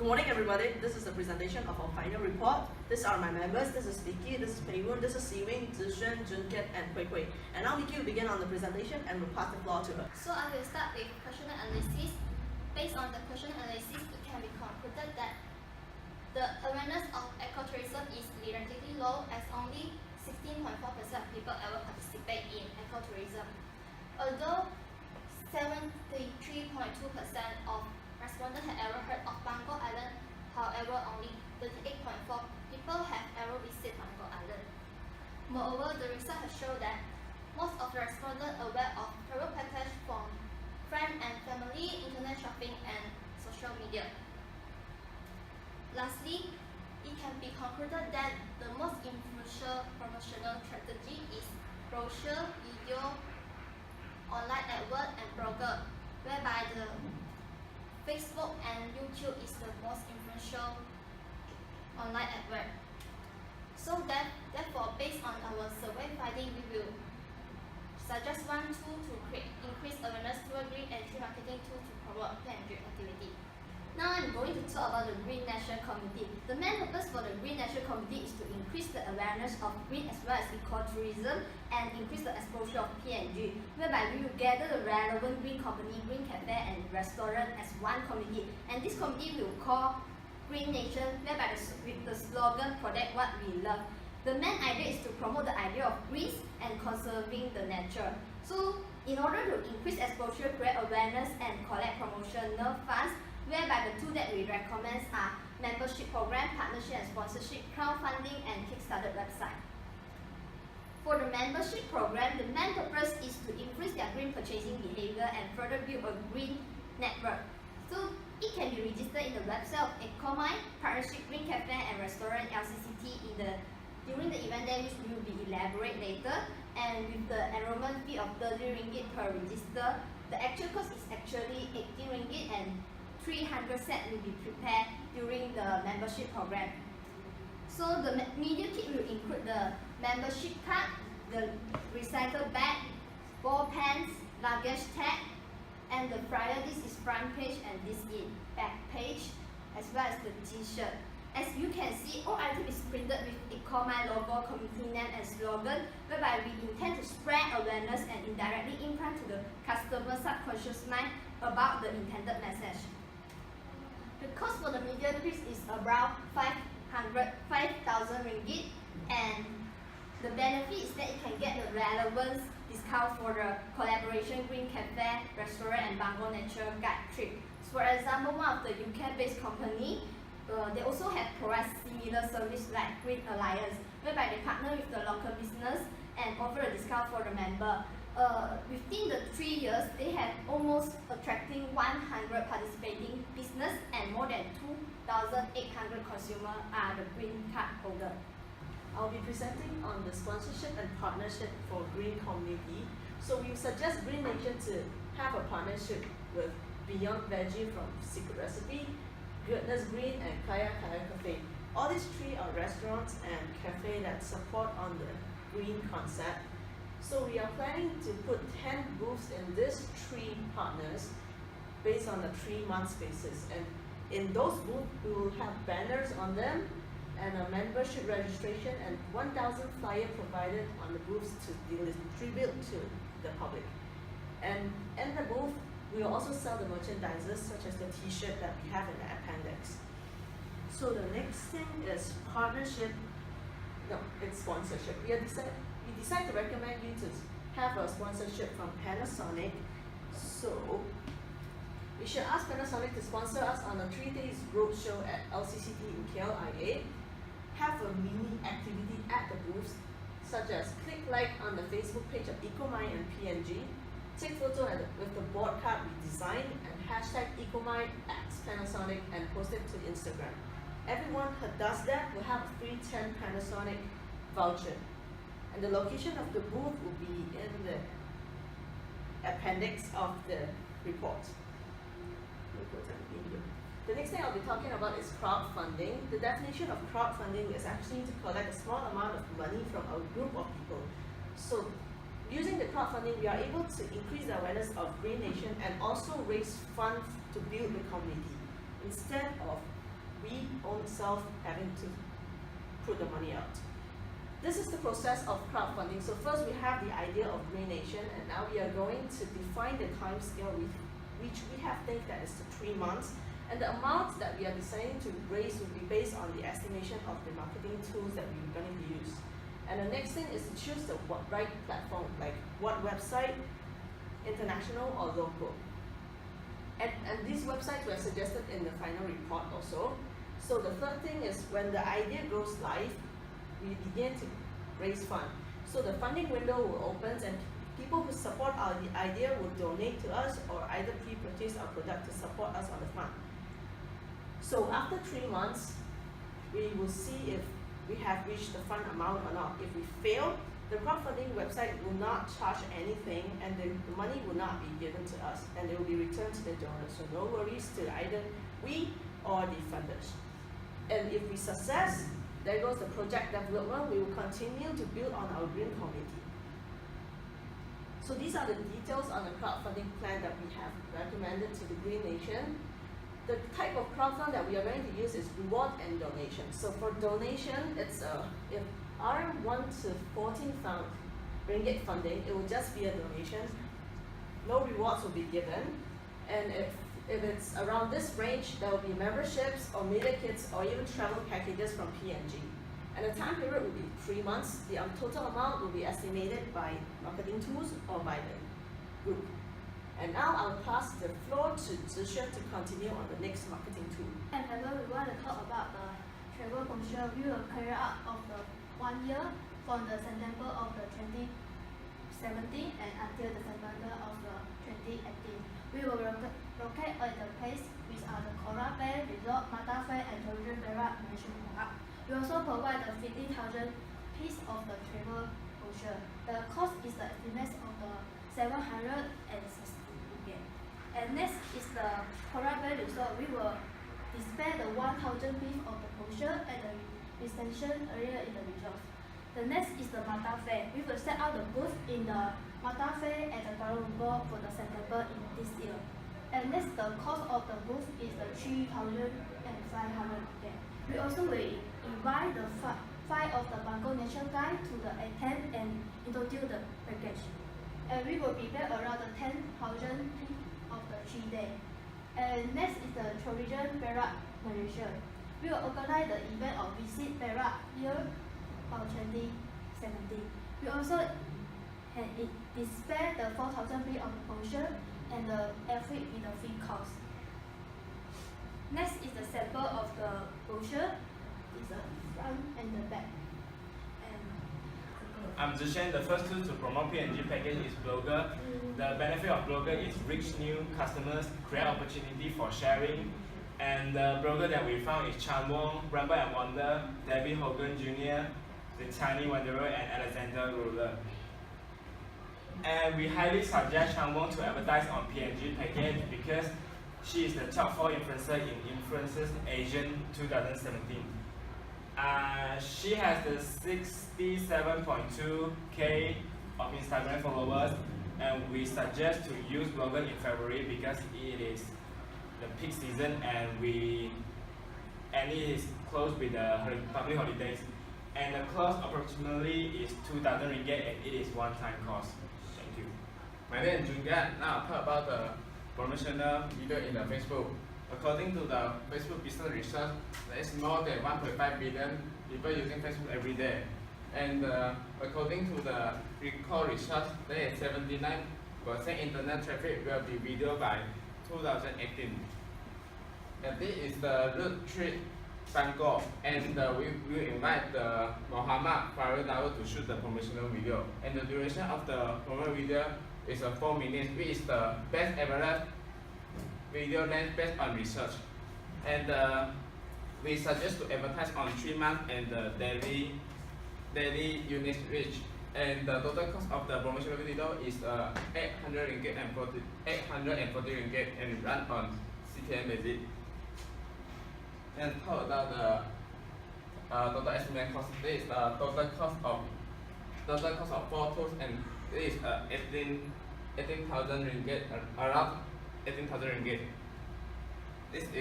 Good morning, everybody. This is the presentation of our final report. These are my members. This is Vicky, this is Pei-Woon, this is Siwing, Zishen, Junket, and Hui. And now Vicky will begin on the presentation and will pass the floor to her. So I will start with question analysis. Based on the question analysis, it can be concluded that the awareness of ecotourism is relatively low, as only 16.4% of people ever participate in ecotourism. Although 73.2% of respondents have ever heard of Bangkok Island, however, only 38.4% people have ever visited Bangkok Island. Moreover, the research has shown that most of the respondents are aware of travel package from friends and family, internet shopping, and social media. Lastly, it can be concluded that the most influential promotional strategy is brochure, video, online advert, and blogger, whereby the Facebook and YouTube is the most influential online advert. So therefore, based on our survey finding, we will suggest one tool to increase awareness toward green energy marketing tool to promote P&G activity. Now I'm going to talk about the Green National Committee. The main purpose for the Green National Committee is to increase the awareness of green as well as ecotourism and increase the exposure of P&G, whereby we will gather the relevant green company, green cafe and restaurant as one committee. And this committee will call Green Nation, whereby with the slogan, protect what we love. The main idea is to promote the idea of green and conserving the nature. So in order to increase exposure, create awareness and collect promotional funds, whereby the two that we recommend are membership program, partnership and sponsorship, crowdfunding, and Kickstarter website. For the membership program, the main purpose is to increase their green purchasing behavior and further build a green network. So it can be registered in the website of EcoMine, Partnership Green Cafe and Restaurant LCCT during the event day, which will be elaborate later. And with the enrollment fee of 30 ringgit per register, the actual cost is actually 18 ringgit and 300 sets will be prepared during the membership program. So the media kit will include the membership card, the recycle bag, ball pens, luggage tag, and the flyer. This is front page and this is back page, as well as the t-shirt. As you can see, all items is printed with EcoMine logo, community name and slogan, whereby we intend to spread awareness and indirectly implant to the customer's subconscious mind about the intended message. The cost for the media kit is around 5,000 ringgit, and the benefit is that it can get the relevance discount for the collaboration Green Cafe, Restaurant and Bangkok Nature Guide trip. So for example, one of the UK-based company, they also have provide similar service like Green Alliance, whereby they partner with the local business and offer a discount for the member. Within the 3 years, they have almost attracting 100 participating business and more than 2,800 consumers are the green card holder. I'll be presenting on the sponsorship and partnership for Green Community. So we suggest Green Nation to have a partnership with Beyond Veggie from Secret Recipe, Goodness Green, and Kaya Kaya Cafe. All these three are restaurants and cafe that support on the green concept. So we are planning to put 10 booths in these three partners based on a 3-month basis. And in those booths, we will have banners on them and a membership registration and 1,000 flyers provided on the booths to distribute to the public. And in the booth, we will also sell the merchandises such as the t-shirt that we have in the appendix. So the next thing is partnership. No, it's sponsorship. We decide to recommend you to have a sponsorship from Panasonic. So we should ask Panasonic to sponsor us on a 3-day roadshow at LCCT in KLIA. Have a mini activity at the booths, such as click like on the Facebook page of EcoMine and P&G, take photo with the board card we designed, and hashtag EcoMine x Panasonic and post it to Instagram. Everyone who does that will have a free 10 Panasonic voucher. And the location of the booth will be in the appendix of the report. The next thing I'll be talking about is crowdfunding. The definition of crowdfunding is actually to collect a small amount of money from a group of people. So using the crowdfunding, we are able to increase the awareness of Green Nation and also raise funds to build the community. Instead of we own self having to put the money out. This is the process of crowdfunding. So first we have the idea of Green Nation, and now we are going to define the time scale which we have think that is 3 months, and the amount that we are deciding to raise will be based on the estimation of the marketing tools that we're going to use. And the next thing is to choose the right platform, like what website, international or local. And these websites were suggested in the final report also. So the third thing is when the idea goes live, we begin to raise funds. So the funding window will open, and people who support our idea will donate to us or either pre-purchase our product to support us on the fund. So after 3 months, we will see if we have reached the fund amount or not. If we fail, the crowdfunding website will not charge anything, and the money will not be given to us, and it will be returned to the donors. So no worries to either we or the funders. And if we success, there goes the project development. We will continue to build on our green community. So these are the details on the crowdfunding plan that we have recommended to the Green Nation. The type of crowdfund that we are going to use is reward and donation. So for donation, it's if our 1 to 14 ringgit funding, it will just be a donation. No rewards will be given. And if it's around this range, there will be memberships or media kits or even travel packages from P&G. And the time period will be 3 months. The total amount will be estimated by marketing tools or by the group. And now I'll pass the floor to Zixuan to continue on the next marketing tool. And however, we want to talk about the travel brochure we will carry out of the 1 year from the September of the 2017 and until the September of the 2018. We will locate at the place which are the Coral Bay Resort, Mata Fair and Tourism Perak National Park. We also provide the 15,000 piece of the travel brochure. The cost is the estimate of the 760 ringgit. And next is the Coral Bay Resort. We will display the 1,000 piece of the brochure at the reception area in the resort. The next is the Mata Fair. We will set out the booth in the Mata Fair at the Kuala Lumpur for the September in this year. And next, the cost of the booth is the 3,500 yen. We also will invite the 5 of the Bangkok National Guide to the attend and introduce the package. And we will prepare around the 10,000 of the 3 days. And next is the Tourism Perak Malaysia. We will organize the event of Visit Perak year of 2017. We also display the 4,000 piece of the brochure and the airfreight with the free cost. Next is the sample of the brochure. It's the front and the back. I'm Zixuan. The first tool to promote P&G package is Blogger. The benefit of Blogger is reach new customers, create opportunity for sharing. And the blogger that we found is Chan Wong, Ramble and Wonder, David Hogan Jr., The Tiny Wanderer, and Alexander Ruler. And we highly suggest Chan Wong to advertise on P&G package because she is the top 4 influencer in Influencers Asian 2017. She has the 67.2k of Instagram followers, and we suggest to use Blogger in February because it is the peak season and it is close with the public holidays. And the cost approximately is 2,000 ringgit and it is one-time cost. Thank you. My name is Jungan. Now I'll talk about the promotional video in the Facebook. According to the Facebook business research, there is more than 1.5 billion people using Facebook every day. And according to the recall research, there is 79% internet traffic will be video by 2018. And this is the route trip Bangkok, and we will invite the Muhammad Farooq Dawood to shoot the promotional video. And the duration of the promotional video is 4 minutes, which is the best average video length based on research. And we suggest to advertise on 3 months and the daily units reach. And the total cost of the promotional video is 800 ringgit and 840 ringgit and run on CTM basis. And talk about the total estimate cost. This is the total cost of 4 tools, and this is 18,000 ringgit, around 18,000 ringgit. This is